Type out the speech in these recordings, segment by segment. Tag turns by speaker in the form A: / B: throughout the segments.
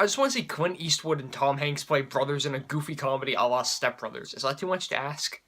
A: I just want to see Clint Eastwood and Tom Hanks play brothers in a goofy comedy a la Step Brothers. Is that too much to ask?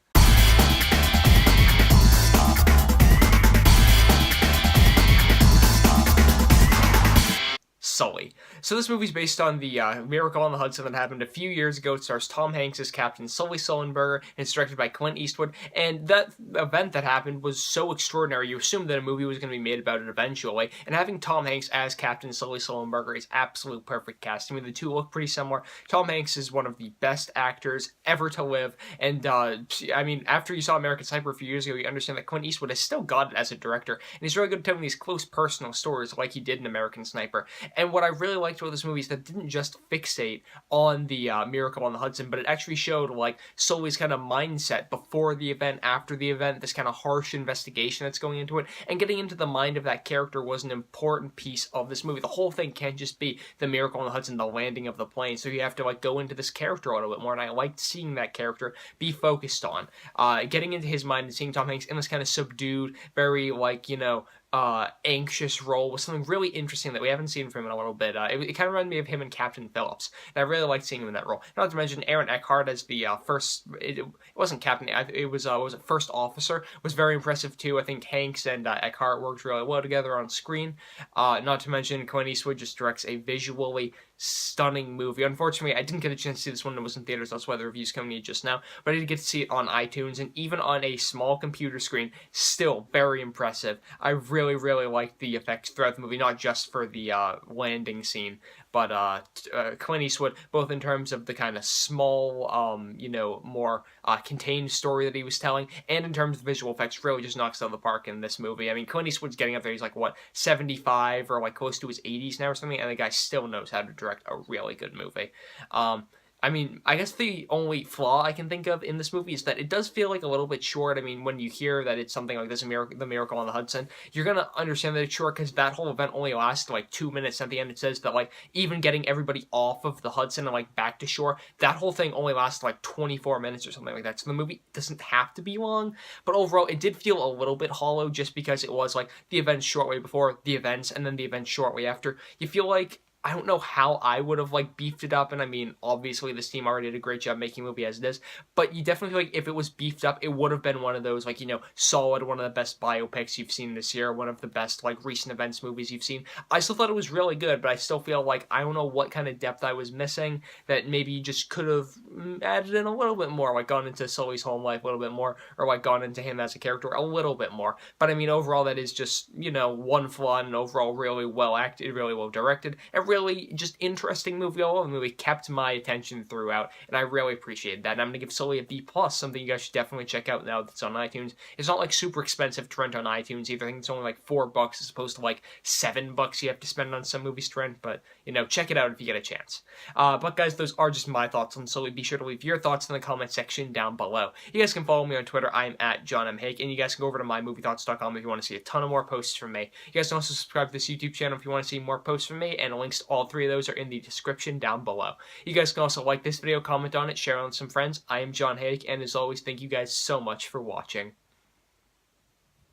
A: Sully. So this movie's based on the Miracle on the Hudson that happened a few years ago. It stars Tom Hanks as Captain Sully Sullenberger, and it's directed by Clint Eastwood. And that event that happened was so extraordinary, you assumed that a movie was going to be made about it eventually. And having Tom Hanks as Captain Sully Sullenberger is absolute perfect casting. I mean, the two look pretty similar. Tom Hanks is one of the best actors ever to live. And, I mean, after you saw American Sniper a few years ago, you understand that Clint Eastwood has still got it as a director. And he's really good at telling these close personal stories like he did in American Sniper. And what I really liked about this movie is that it didn't just fixate on the Miracle on the Hudson, but it actually showed, like, Sully's kind of mindset before the event, after the event, this kind of harsh investigation that's going into it, and getting into the mind of that character was an important piece of this movie. The whole thing can't just be the Miracle on the Hudson, the landing of the plane, so you have to, like, go into this character a little bit more, and I liked seeing that character be focused on. Getting into his mind and seeing Tom Hanks in this kind of subdued, very, like, you know, anxious role was something really interesting that we haven't seen from him in a little bit. It kind of reminded me of him and Captain Phillips, and I really liked seeing him in that role. Not to mention Aaron Eckhart as the first, it wasn't Captain, it was it first officer, was very impressive too. I think Hanks and Eckhart worked really well together on screen. Not to mention Clint Eastwood just directs a visually stunning movie. Unfortunately, I didn't get a chance to see this one when it was in theaters. That's why the review's coming in just now. But I did get to see it on iTunes, and even on a small computer screen, still very impressive. I really, really liked the effects throughout the movie, not just for the landing scene, but Clint Eastwood, both in terms of the kind of small, you know, more contained story that he was telling, and in terms of visual effects, really just knocks it out of the park in this movie. I mean, Clint Eastwood's getting up there. He's like, what, 75 or like close to his 80s now or something, and the guy still knows how to direct a really good movie. I mean, I guess the only flaw I can think of in this movie is that it does feel like a little bit short. I mean, when you hear that it's something like this, the Miracle on the Hudson, you're going to understand that it's short because that whole event only lasted like 2 minutes. At the end, it says that, like, even getting everybody off of the Hudson and, like, back to shore, that whole thing only lasted like 24 minutes or something like that. So the movie doesn't have to be long, but overall, it did feel a little bit hollow just because it was, like, the events shortly before the events and then the events shortly after. You feel like, I don't know how I would have, like, beefed it up, and I mean, obviously this team already did a great job making a movie as it is, but you definitely feel like if it was beefed up, it would have been one of those, like, you know, solid, one of the best biopics you've seen this year, one of the best, like, recent events movies you've seen. I still thought it was really good, but I still feel like, I don't know what kind of depth I was missing, that maybe you just could have added in a little bit more, like, gone into Sully's home life a little bit more, or, like, gone into him as a character a little bit more. But, I mean, overall, that is just, you know, one flaw, and overall really well acted, really well directed, and really just interesting movie. All of the movie kept my attention throughout, and I really appreciated that. And I'm going to give Sully a B+, something you guys should definitely check out now that's on iTunes. It's not, like, super expensive to rent on iTunes either. I think it's only, like, $4 as opposed to, like, $7 you have to spend on some movies to rent, but, you know, check it out if you get a chance. But, guys, those are just my thoughts on Sully. Be sure to leave your thoughts in the comment section down below. You guys can follow me on Twitter. I'm at John M. Hayeck, and you guys can go over to mymoviethoughts.com if you want to see a ton of more posts from me. You guys can also subscribe to this YouTube channel if you want to see more posts from me, and links to all three of those are in the description down below. You guys can also like this video, comment on it, share it with some friends. I am John Hayeck, and as always, thank you guys so much for watching.